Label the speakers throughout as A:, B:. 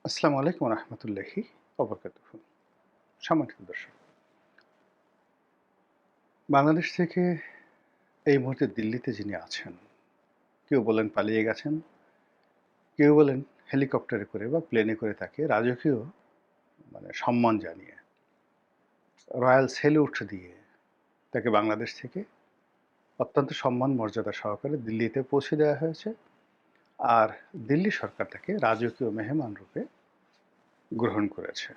A: আসসালামু আলাইকুম রহমতুল্লাহি ওবরকাতুহু। সম্মানিত দর্শক, বাংলাদেশ থেকে এই মুহূর্তে দিল্লিতে যিনি আছেন, কেউ বলেন পালিয়ে গেছেন, কেউ বলেন হেলিকপ্টারে করে বা প্লেনে করে তাকে রাজকীয় সম্মান জানিয়ে রয়্যাল স্যালুট দিয়ে তাকে বাংলাদেশ থেকে অত্যন্ত সম্মান মর্যাদা সহকারে দিল্লিতে পৌঁছে দেওয়া হয়েছে। আর দিল্লি সরকার তাকে রাজকীয় মেহমান রূপে গ্রহণ করেছে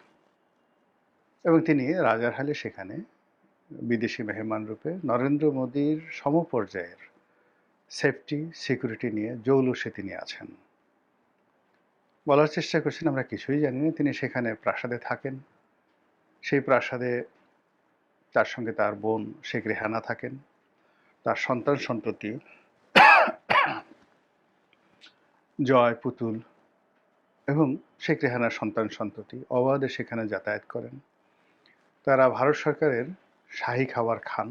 A: এবং তিনি রাজারহালে সেখানে বিদেশি মেহমান রূপে নরেন্দ্র মোদীর সমপর্যায়ের সেফটি সিকিউরিটি নিয়ে জৌলুসে তিনি আছেন। বলার চেষ্টা করছেন আমরা কিছুই জানি না। তিনি সেখানে প্রাসাদে থাকেন। সেই প্রাসাদে তার সঙ্গে তার বোন শেখ রেহানা থাকেন। তার সন্তান সন্ততি জয়, পুতুল এবং শেখ রেহানার সন্তান সন্ততি অবাধে সেখানে যাতায়াত করেন। তারা ভারত সরকারের শাহী খাবার খান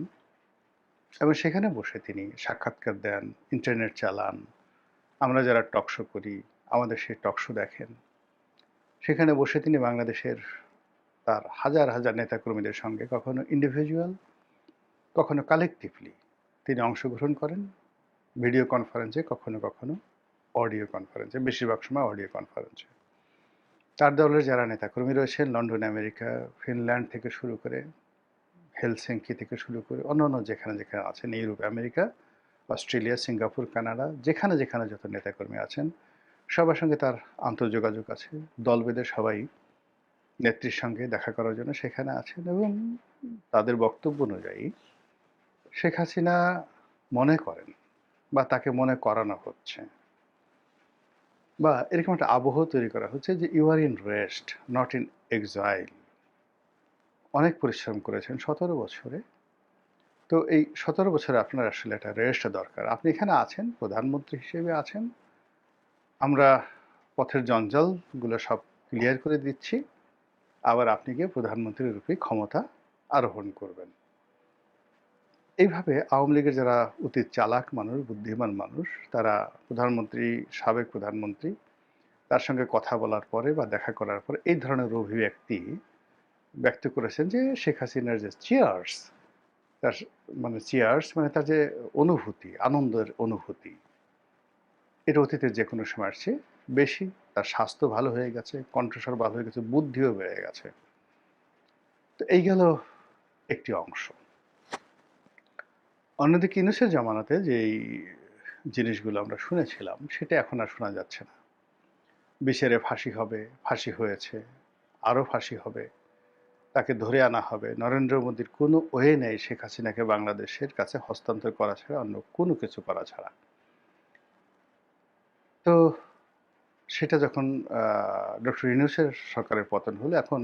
A: এবং সেখানে বসে তিনি সাক্ষাৎকার দেন, ইন্টারনেট চালান। আমরা যারা টকশো করি, আমাদের সেই টকশো দেখেন। সেখানে বসে তিনি বাংলাদেশের তার হাজার হাজার নেতাকর্মীদের সঙ্গে কখনো ইন্ডিভিজুয়াল, কখনো কালেকটিভলি তিনি অংশগ্রহণ করেন ভিডিও কনফারেন্সে, কখনো কখনো অডিও কনফারেন্সে, বেশিরভাগ সময় অডিও কনফারেন্সে। তার দলের যারা নেতাকর্মী রয়েছেন লন্ডন, আমেরিকা, ফিনল্যান্ড থেকে শুরু করে হেলসিঙ্কি থেকে শুরু করে অন্যান্য যেখানে যেখানে আছেন, Europe, America, Australia, Singapore, Canada, যেখানে যেখানে যত নেতাকর্মী আছেন সবার সঙ্গে তার আন্তর্যোগাযোগ আছে। দল বেঁধে সবাই নেত্রীর সঙ্গে দেখা করার জন্য সেখানে আছেন এবং তাদের বক্তব্য অনুযায়ী শেখ হাসিনা মনে করেন বা তাকে মনে করানো হচ্ছে বা এরকম একটা আবহ তৈরি করা হচ্ছে যে you are in rest, not in exile. অনেক পরিশ্রম করেছেন 17 বছরে। তো এই 17 বছরে আপনার আসলে একটা রেস্ট দরকার। আপনি এখানে আছেন, প্রধানমন্ত্রী হিসেবে আছেন। আমরা পথের জঞ্জালগুলো সব ক্লিয়ার করে দিচ্ছি। আবার আপনি গিয়ে প্রধানমন্ত্রীর রূপে ক্ষমতা আরোহণ করবেন। এইভাবে আওয়ামী লীগের যারা অতি চালাক মানুষ, বুদ্ধিমান মানুষ, তারা প্রধানমন্ত্রী, সাবেক প্রধানমন্ত্রী তার সঙ্গে কথা বলার পরে বা দেখা করার পরে এই ধরনের অভিব্যক্তি ব্যক্ত করেছেন যে শেখ হাসিনার যে চিয়ার্স, তার চিয়ার্স মানে তার যে অনুভূতি, আনন্দের অনুভূতি, এটা অতীতের যে কোনো সময় আসছে বেশি। তার স্বাস্থ্য ভালো হয়ে গেছে, কণ্ঠস্বর ভালো হয়ে গেছে, বুদ্ধিও বেড়ে গেছে। তো এই গেল একটি অংশ। অন্যদিকে ইউনূসের জামানাতে যেই জিনিসগুলো আমরা শুনেছিলাম সেটা এখন আর শোনা যাচ্ছে না। বিচারে ফাঁসি হবে, ফাঁসি হয়েছে, আরও ফাঁসি হবে, তাকে ধরে আনা হবে। নরেন্দ্র মোদীর কোনো ওয়ে নেই শেখ হাসিনাকে বাংলাদেশের কাছে হস্তান্তর করা ছাড়া, অন্য কোনো কিছু করা ছাড়া। তো সেটা যখন ডক্টর ইউনূসের সরকারের পতন হলো, এখন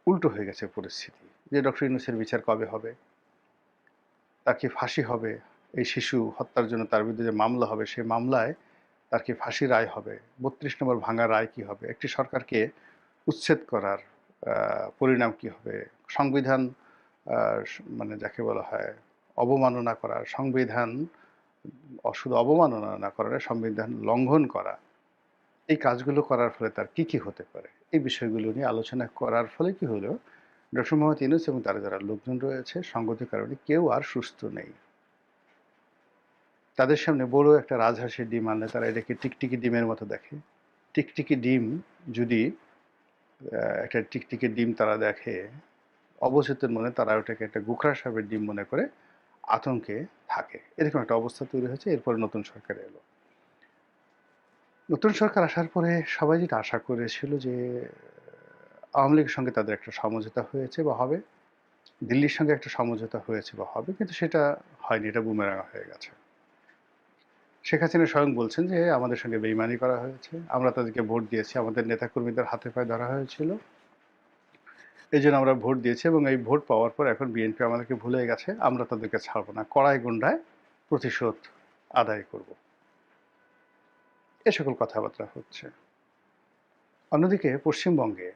A: উল্টো হয়ে গেছে পরিস্থিতি যে ডক্টর ইউনূসের বিচার কবে হবে, তার কি ফাঁসি হবে, এই শিশু হত্যার জন্য তার বিরুদ্ধে যে মামলা হবে সেই মামলায় তার কি ফাঁসি রায় হবে, ৩২ নম্বর ভাঙা রায় কি হবে, একটি সরকারকে উচ্ছেদ করার পরিণাম কি হবে, সংবিধান যাকে বলা হয় অবমাননা করা, সংবিধান শুধু অবমাননা না করা, সংবিধান লঙ্ঘন করা, এই কাজগুলো করার ফলে তার কি কি হতে পারে, এই বিষয়গুলো নিয়ে আলোচনা করার ফলে কি হলো, ডক্টর মোহাম্মদ ইউনূস এবং তারা যারা লোকজন রয়েছে সঙ্গত কারণে কেউ আর সুস্থ নেই। তাদের সামনে বড় একটা রাজহাঁসের ডিম আনলে তারা এটাকে টিকটিকি ডিমের মতো দেখে। টিকটিকি ডিম যদি একটা টিকটিকি ডিম তারা দেখে, অবচেতন মনে তারা ওটাকে একটা গোখরা সাপের ডিম মনে করে আতঙ্কে থাকে। এরকম একটা অবস্থা তৈরি হয়েছে। এরপরে নতুন সরকার এলো। নতুন সরকার আসার পরে সবাই যেটা আশা করেছিল যে আওয়ামী লীগের সঙ্গে তাদের একটা সমঝোতা হয়েছে বা হবে, দিল্লির সঙ্গে একটা সমঝোতা হয়েছে বা হবে, কিন্তু সেটা হয়নি। এটা বুমেরাং হয়ে গেছে। শেখ হাসিনা স্বয়ং বলছেন যে আমাদের সঙ্গে বেইমানি করা হয়েছে, আমরা তাদেরকে ভোট দিয়েছি, আমাদের নেতাকর্মীদের হাতে পায়ে ধরা হয়েছিল, এই জন্য আমরা ভোট দিয়েছি এবং এই ভোট পাওয়ার পর এখন বিএনপি আমাদেরকে ভুলে গেছে, আমরা তাদেরকে ছাড়বো না, কড়াই গুন্ডায় প্রতিশোধ আদায় করব, এ সকল কথাবার্তা হচ্ছে। অন্যদিকে পশ্চিমবঙ্গে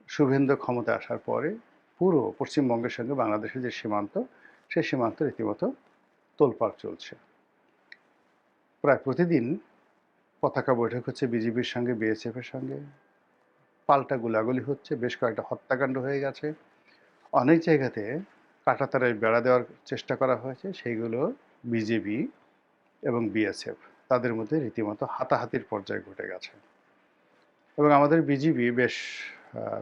A: শুভেন্দু ক্ষমতা আসার পরে পুরো পশ্চিমবঙ্গের সঙ্গে বাংলাদেশের যে সীমান্ত, সেই সীমান্ত রীতিমতো তোলপাড় চলছে। প্রায় প্রতিদিন পতাকা বৈঠক হচ্ছে বিজিবির সঙ্গে, বিএসএফের সঙ্গে, পাল্টা গোলাগুলি হচ্ছে, বেশ কয়েকটা হত্যাকাণ্ড হয়ে গেছে। অনেক জায়গাতে কাঁটাতারের বেড়া দেওয়ার চেষ্টা করা হয়েছে, সেইগুলো বিজেপি এবং বিএসএফ তাদের মধ্যে রীতিমতো হাতাহাতির পর্যায়ে ঘটে গেছে। এবং আমাদের বিজিবি বেশ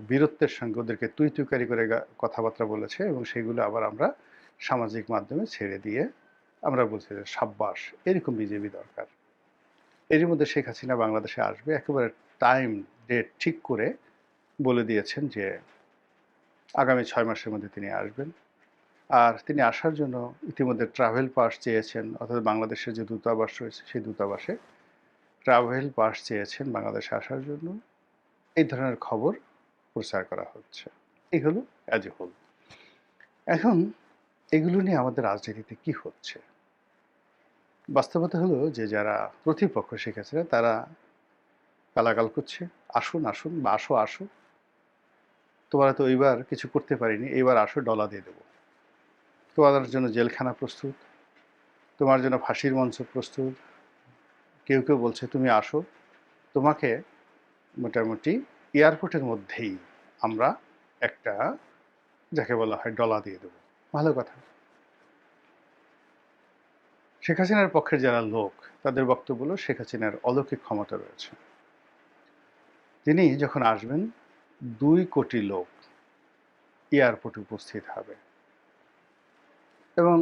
A: বীরত্বের সঙ্গে ওদেরকে তুই তুকারি করে কথাবার্তা বলেছে, এবং সেগুলো আবার আমরা সামাজিক মাধ্যমে ছেড়ে দিয়ে আমরা বলছি যে সাব্বাস, এরকম বিজেপি দরকার। এরই মধ্যে শেখ হাসিনা বাংলাদেশে আসবে, একেবারে টাইম ডেট ঠিক করে বলে দিয়েছেন যে আগামী 6 মাসের মধ্যে তিনি আসবেন। আর তিনি আসার জন্য ইতিমধ্যে ট্রাভেল পাস চেয়েছেন, অর্থাৎ বাংলাদেশের যে দূতাবাস রয়েছে সেই দূতাবাসে ট্রাভেল পাস চেয়েছেন বাংলাদেশে আসার জন্য। এই ধরনের খবর প্রচার করা হচ্ছে। এই হলো অ্যাজ এ হোল। এখন এগুলো নিয়ে আমাদের রাজনীতিতে কি হচ্ছে? বাস্তবতা হলো যে যারা প্রতিপক্ষ শেখ হাসিনা তারা গালাগাল করছে, আসুন আসুন বা আসো আসো, তোমরা তো এইবার কিছু করতে পারিনি, এইবার আসো, ডলা দিয়ে দেবো, তোমাদের জন্য জেলখানা প্রস্তুত, তোমার জন্য ফাঁসির মঞ্চ প্রস্তুত। কেউ কেউ বলছে তুমি আসো, তোমাকে মোটামুটি এয়ারপোর্টের মধ্যেই আমরা একটা, যাকে বলা হয়, ডলা দিয়ে দেবো। ভালো কথা। শেখ হাসিনার পক্ষের যারা লোক তাদের বক্তব্য হলো শেখ হাসিনার অলৌকিক ক্ষমতা রয়েছে। তিনি যখন আসবেন 2 কোটি লোক এয়ারপোর্টে উপস্থিত হবে। এবং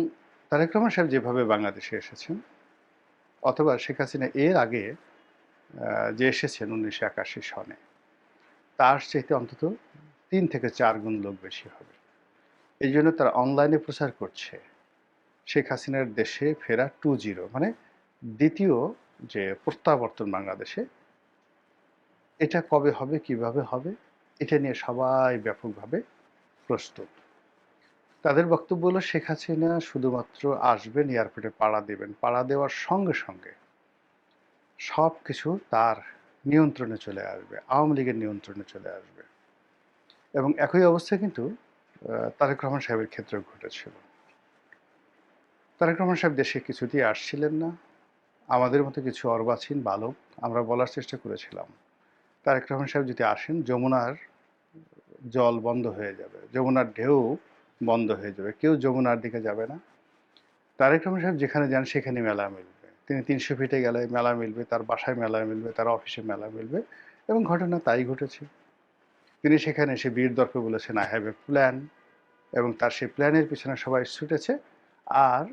A: তারেক রহমান সাহেব যেভাবে বাংলাদেশে এসেছেন, অথবা শেখ হাসিনা এর আগে যে এসেছেন 1981 সনে, তার চাইতে অন্তত 3 থেকে 4 গুণ লোক বেশি হবে। এই জন্য তারা অনলাইনে প্রচার করছে শেখ হাসিনার দেশে ফেরা 2.0, মানে দ্বিতীয় যে প্রত্যাবর্তন বাংলাদেশে, এটা কবে হবে, কিভাবে হবে, এটা নিয়ে সবাই ব্যাপকভাবে প্রস্তুত। তাদের বক্তব্য হলো শেখ হাসিনা শুধুমাত্র আসবেন, এয়ারপোর্টে পাড়া দেবেন, পাড়া দেওয়ার সঙ্গে সঙ্গে সব কিছু তার নিয়ন্ত্রণে চলে আসবে, আওয়ামী লীগের নিয়ন্ত্রণে চলে আসবে। এবং একই অবস্থা কিন্তু তারেক রহমান সাহেবের ক্ষেত্রেও ঘটেছিল। তারেক রহমান সাহেব দেশে কিছুতেই আসছিলেন না। আমাদের মতো কিছু অর্বাচীন বালক আমরা বলার চেষ্টা করেছিলাম, তারেক রহমান সাহেব যদি আসেন যমুনার জল বন্ধ হয়ে যাবে, যমুনার ঢেউ বন্ধ হয়ে যাবে, কেউ যমুনার দিকে যাবে না। তারেক রহমান সাহেব যেখানে যান সেখানে মেলা মিলবে, তিনি 300 ফিটে গেলে মেলা মিলবে, তার বাসায় মেলা মিলবে, তার অফিসে মেলা মিলবে। এবং ঘটনা তাই ঘটেছে। তিনি সেখানে এসে বীর দর্পে বলেছেন আই হ্যাভ এ প্ল্যান, এবং তার সেই প্ল্যানের পিছনে সবাই ছুটেছে। আর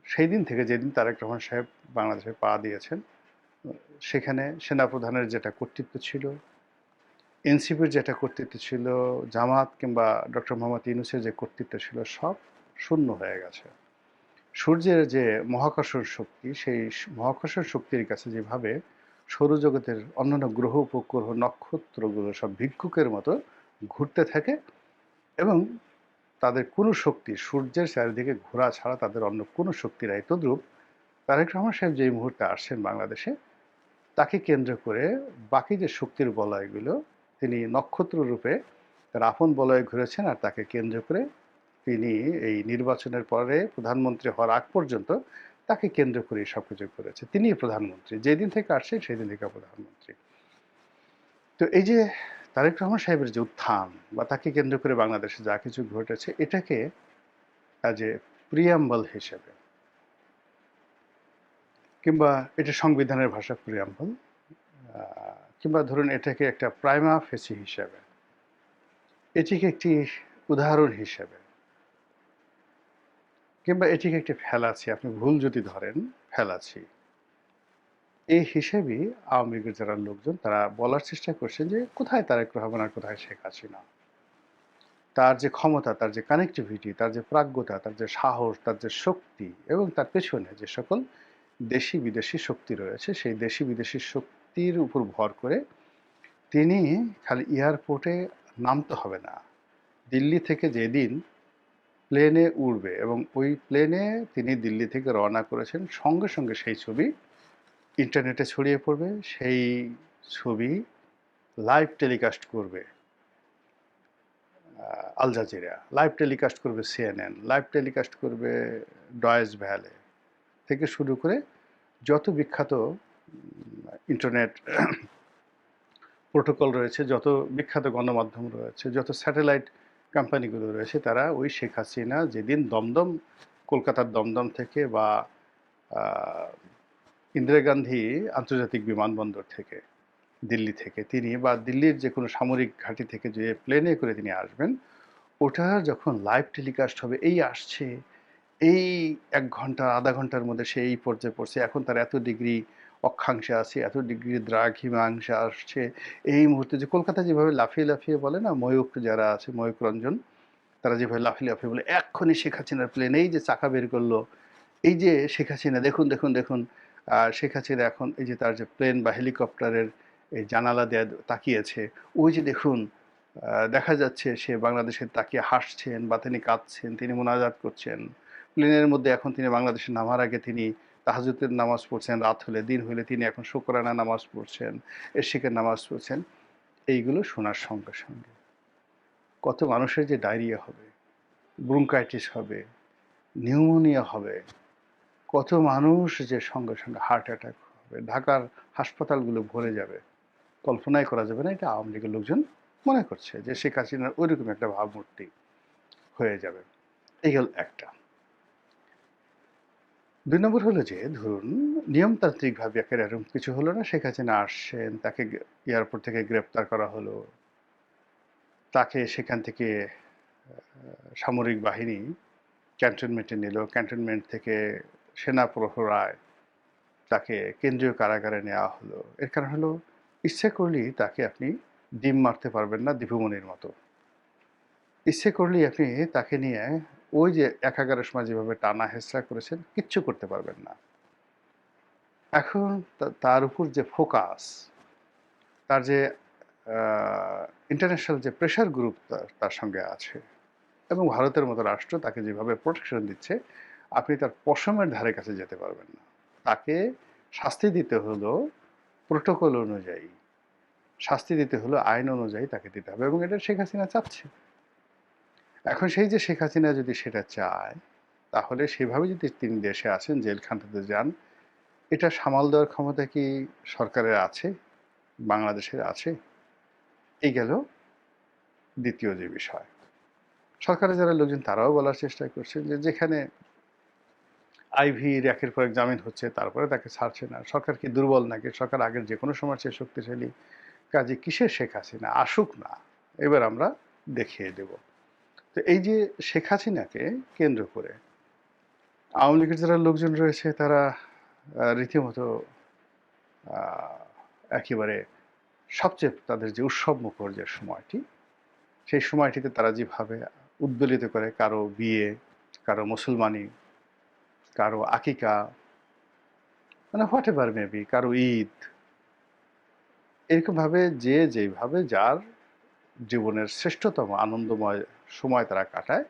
A: সেই দিন থেকে, যেদিন তারেক রহমান সাহেব বাংলাদেশে পা দিয়েছেন, সেখানে সেনাপ্রধানের যেটা কর্তৃত্ব ছিল, এনসিপির যেটা কর্তৃত্ব ছিল, জামাত কিংবা ডক্টর মোহাম্মদ ইউনূসের যে কর্তৃত্ব ছিল, সব শূন্য হয়ে গেছে। সূর্যের যে মহাকর্ষণ শক্তি, সেই মহাকর্ষণ শক্তির কাছে যেভাবে সৌরজগতের অন্যান্য গ্রহ উপগ্রহ নক্ষত্রগুলো সব ভিক্ষুকের মতো ঘুরতে থাকে, এবং তাদের কোনো শক্তি, সূর্যের চারিদিকে ঘোরা ছাড়া তাদের অন্য কোনো শক্তি নাই, তদ্রূপ তারেক রহমান সাহেব যেই মুহূর্তে আসছেন বাংলাদেশে, তাকে কেন্দ্র করে বাকি যে শক্তির বলয়গুলো, তিনি নক্ষত্র রূপে তার আপন বলয়ে ঘুরেছেন। আর তাকে কেন্দ্র করে তিনি এই নির্বাচনের পরে প্রধানমন্ত্রী হওয়ার আগ পর্যন্ত তাকে কেন্দ্র করে সব কিছু করেছে। তিনি প্রধানমন্ত্রী, যেদিন থেকে আসছেন সেদিন থেকে প্রধানমন্ত্রী। তো এই যে তারেক রহমান সাহেবের যে উত্থান, বা তাকে কেন্দ্র করে বাংলাদেশে যা কিছু ঘটেছে, এটাকে অ্যাজ এ প্রিয়াম্বল হিসেবে, কিংবা এটা সংবিধানের ভাষা প্রিয়াম্বল, কিংবা ধরুন এটাকে একটা প্রাইমা ফেসি হিসাবে, এটিকে একটি উদাহরণ হিসেবে, কিংবা এটিকে একটি ফেলাছি, আপনি ভুল যদি ধরেন, ফেলাছি, এই হিসেবেই আওয়ামী লীগের যারা লোকজন তারা বলার চেষ্টা করছেন যে কোথায় তারেক রহমান আর কোথায় শেখ হাসিনা। তার যে ক্ষমতা, তার যে কানেক্টিভিটি, তার যে প্রাজ্ঞতা, তার যে সাহস, তার যে শক্তি, এবং তার পেছনে যে সকল দেশি বিদেশি শক্তি রয়েছে, সেই দেশি বিদেশি শক্তির উপর ভর করে তিনি খালি এয়ারপোর্টে নামতে হবে না, দিল্লি থেকে যেদিন প্লেনে উঠবে এবং ওই প্লেনে তিনি দিল্লি থেকে রওনা করেছেন, সঙ্গে সঙ্গে সেই ছবি ইন্টারনেটে ছড়িয়ে পড়বে। সেই ছবি লাইভ টেলিকাস্ট করবে আল জাজিরা, লাইভ টেলিকাস্ট করবে সিএনএন, লাইভ টেলিকাস্ট করবে ডয়েজ ভ্যালে, থেকে শুরু করে যত বিখ্যাত ইন্টারনেট প্রোটোকল রয়েছে, যত বিখ্যাত গণমাধ্যম রয়েছে, যত স্যাটেলাইট কোম্পানিগুলো রয়েছে, তারা ওই শেখ হাসিনা যেদিন দমদম, কলকাতার দমদম থেকে বা ইন্দিরা গান্ধী আন্তর্জাতিক বিমানবন্দর থেকে, দিল্লি থেকে তিনি বা দিল্লির যে কোনো সামরিক ঘাঁটি থেকে যে প্লেনে করে তিনি আসবেন, ওটা যখন লাইভ টেলিকাস্ট হবে, এই আসছে, এই ১ ঘন্টা আধা ঘন্টার মধ্যে সে এই পর্যায়ে পড়ছে, এখন তার এত ডিগ্রি অক্ষাংশে আছে, এত ডিগ্রি দ্রাঘিমাংশে আসছে, এই মুহূর্তে যে কলকাতায় যেভাবে লাফিয়ে লাফিয়ে বলে না, ময়ূক যারা আছে, ময়ূক রঞ্জন, তারা যেভাবে লাফিয়ে লাফিয়ে বলে এক্ষুনি শেখ হাসিনার প্লেন এই যে চাকা বের করলো, এই যে শেখ হাসিনা দেখুন দেখুন দেখুন, শেখ হাসিনা এখন এই যে তার যে প্লেন বা হেলিকপ্টারের এই জানালা দিয়ে তাকিয়েছে, ওই যে দেখুন দেখা যাচ্ছে সে বাংলাদেশের তাকিয়ে হাসছেন বা তিনি কাঁদছেন, তিনি মোনাজাত করছেন প্লেনের মধ্যে। এখন তিনি বাংলাদেশে নামার আগে তিনি তাহাজ্জুদের নামাজ পড়ছেন, রাত হলে দিন হলে তিনি এখন শুকরানা নামাজ পড়ছেন, এশিকের নামাজ পড়ছেন। এইগুলো শোনার সঙ্গে সঙ্গে কত মানুষের যে ডায়রিয়া হবে, ব্রঙ্কাইটিস হবে, নিউমোনিয়া হবে, কত মানুষ যে সঙ্গে সঙ্গে হার্ট অ্যাটাক হবে, ঢাকার হাসপাতালগুলো ভরে যাবে, কল্পনাই করা যাবে না। এটা আওয়ামী লীগের লোকজন মনে করছে যে শেখ হাসিনার ওইরকম একটা ভাবমূর্তি হয়ে যাবে। এই গেল একটা। ২ নম্বর হলো যে ধরুন নিয়মতান্ত্রিকভাবে এরকম কিছু হলো না, শেখ হাসিনা আসছেন, তাকে এয়ারপোর্ট থেকে গ্রেপ্তার করা হলো, তাকে সেখান থেকে সামরিক বাহিনী ক্যান্টনমেন্টে নিল, ক্যান্টনমেন্ট থেকে সেনা প্রহরায় তাকে কেন্দ্রীয় কারাগারে নেওয়া হলো। এর কারণ হলো ইচ্ছে করলেই তাকে আপনি ডিম মারতে পারবেন না দীপুমণির মতো। ইচ্ছে করলেই আপনি তাকে নিয়ে ওই যে একাগারের সময় যেভাবে টানা হেঁচড়া করেছেন, কিচ্ছু করতে পারবেন না। এখন তার উপর যে ফোকাস, তার যে ইন্টারন্যাশনাল যে প্রেশার গ্রুপ তার সঙ্গে আছে, এবং ভারতের মতো রাষ্ট্র তাকে যেভাবে প্রোটেকশন দিচ্ছে, আপনি তার পশমের ধারে কাছে যেতে পারবেন না। তাকে শাস্তি দিতে হলো প্রোটোকল অনুযায়ী, শাস্তি দিতে হলো আইন অনুযায়ী তাকে দিতে হবে, এবং এটা শেখ হাসিনা চাচ্ছে। এখন সেই যে শেখ হাসিনা যদি সেটা চায়, তাহলে সেভাবে যদি তিনি দেশে আসেন, জেলখানাতে যান, এটা সামাল দেওয়ার ক্ষমতা কি সরকারের আছে, বাংলাদেশের আছে? এই গেল দ্বিতীয় যে বিষয়। সরকারের যারা লোকজন তারাও বলার চেষ্টা করছেন যে যেখানে আইভির একের পর এক জামিন হচ্ছে, তারপরে তাকে ছাড়ছে না, সরকার কি দুর্বল নাকি? সরকার আগের যে কোনো সময় চেয়ে শক্তিশালী, কাজে কিসের শেখ হাসিনা আসুক না, এবার আমরা দেখিয়ে দেব। তো এই যে শেখ হাসিনাকে কেন্দ্র করে আওয়ামী লীগের যারা লোকজন রয়েছে, তারা রীতিমতো একেবারে সবচেয়ে তাদের যে উৎসব মুখর যে সময়টি, সেই সময়টিতে তারা যেভাবে উদ্বেলিত করে কারো বিয়ে, কারো মুসলমানি, কারো আকিকা, মানে হোয়াট এভার মেবি, কারো ঈদ, এরকমভাবে যে যেভাবে যার জীবনের শ্রেষ্ঠতম আনন্দময় সময় তারা কাটায়।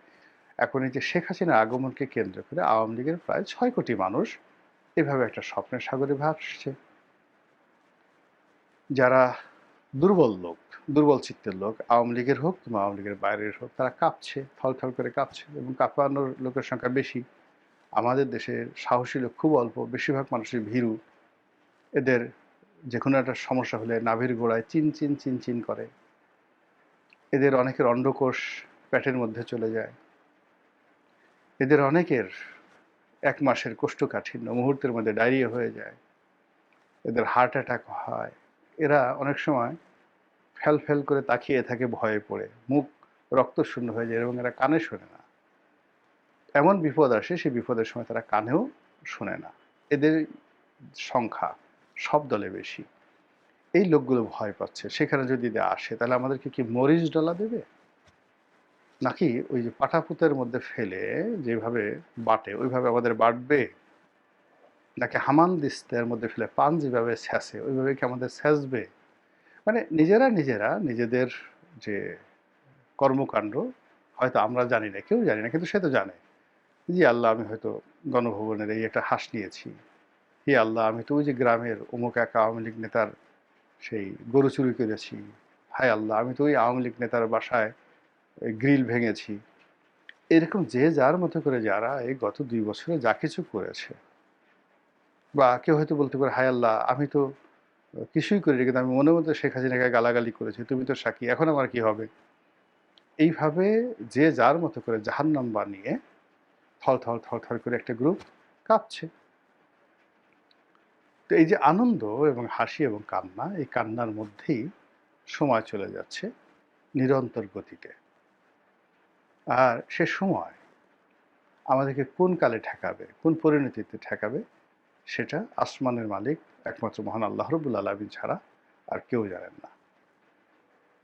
A: এখন এই যে শেখ হাসিনার আগমনকে কেন্দ্র করে আওয়ামী লীগের প্রায় ৬ কোটি মানুষ এভাবে একটা স্বপ্নের সাগরে ভাসছে। যারা দুর্বল লোক, দুর্বল চিত্তের লোক, আওয়ামী লীগের হোক কিংবা আওয়ামী লীগের বাইরের হোক, তারা কাঁপছে, থলথল করে কাঁপছে, এবং কাঁপানোর লোকের সংখ্যা বেশি। আমাদের দেশে সাহসী লোক খুব অল্প, বেশিরভাগ মানুষই ভীরু। এদের যে কোনো একটা সমস্যা হলে নাভির গোড়ায় চিন চিন চিন চিন করে। এদের অনেকের অন্ডকোষ পেটের মধ্যে চলে যায়। এদের অনেকের ১ মাসের কোষ্ঠকাঠিন্য মুহূর্তের মধ্যে ডায়রিয়া হয়ে যায়। এদের হার্ট অ্যাটাক হয়। এরা অনেক সময় ফ্যাল ফ্যাল করে তাকিয়ে থাকে ভয়ে পড়ে, মুখ রক্তশূন্য হয়ে যায়, এবং এরা কানে শোনে না। এমন বিপদ আসে, সেই বিপদের সময় তারা কানেও শোনে না। এদের সংখ্যা সব দলে বেশি। এই লোকগুলো ভয় পাচ্ছে। সেখানে যদি আসে, তাহলে আমাদেরকে কি মরিচ ডলা দেবে, নাকি ওই যে পাটাপুতের মধ্যে ফেলে যেভাবে বাটে ওইভাবে আমাদের বাটবে, নাকি হামান দিস্তের মধ্যে ফেলে পান যেভাবে ছ্যাঁচে ওইভাবে কি আমাদের ছ্যাঁচবে? মানে নিজেরা নিজেরা নিজেদের যে কর্মকাণ্ড হয়তো আমরা জানি না, কেউ জানি না, কিন্তু সে তো জানে। জি আল্লাহ, আমি হয়তো গণভবনের এই একটা হাঁস নিয়েছি, হে আল্লাহ আমি তো ওই যে গ্রামের অমুক এক আওয়ামী লীগ নেতার সেই গরু চুরি করেছি, হায় আল্লাহ আমি তো ওই আওয়ামী লীগ নেতার বাসায় গ্রিল ভেঙেছি। এরকম যে যার মতো করে যারা এই গত ২ বছরে যা কিছু করেছে, বা কেউ হয়তো বলতে পারে হায় আল্লাহ আমি তো কিছুই করিনি, কিন্তু আমি মনে মধ্যে শেখ হাসিনাকে গালাগালি করেছি, তুমি তো সাক্ষী, এখন আমার কি হবে? এইভাবে যে যার মতো করে জাহান্নাম বানিয়ে থল থল থল করে একটা গ্রুপ কাঁপছে। তো এই যে আনন্দ এবং হাসি এবং কান্না, এই কান্নার মধ্যেই সময় চলে যাচ্ছে নিরন্তর গতিতে। আর সে সময় আমাদেরকে কোন কালে ঠেকাবে, কোন পরিণতিতে ঠেকাবে, সেটা আসমানের মালিক একমাত্র মহান আল্লাহ রাব্বুল আলামিন ছাড়া আর কেউ জানেন না।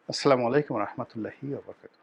A: আসসালামু আলাইকুম রহমতুল্লাহি ওয়া বারাকাতুহু।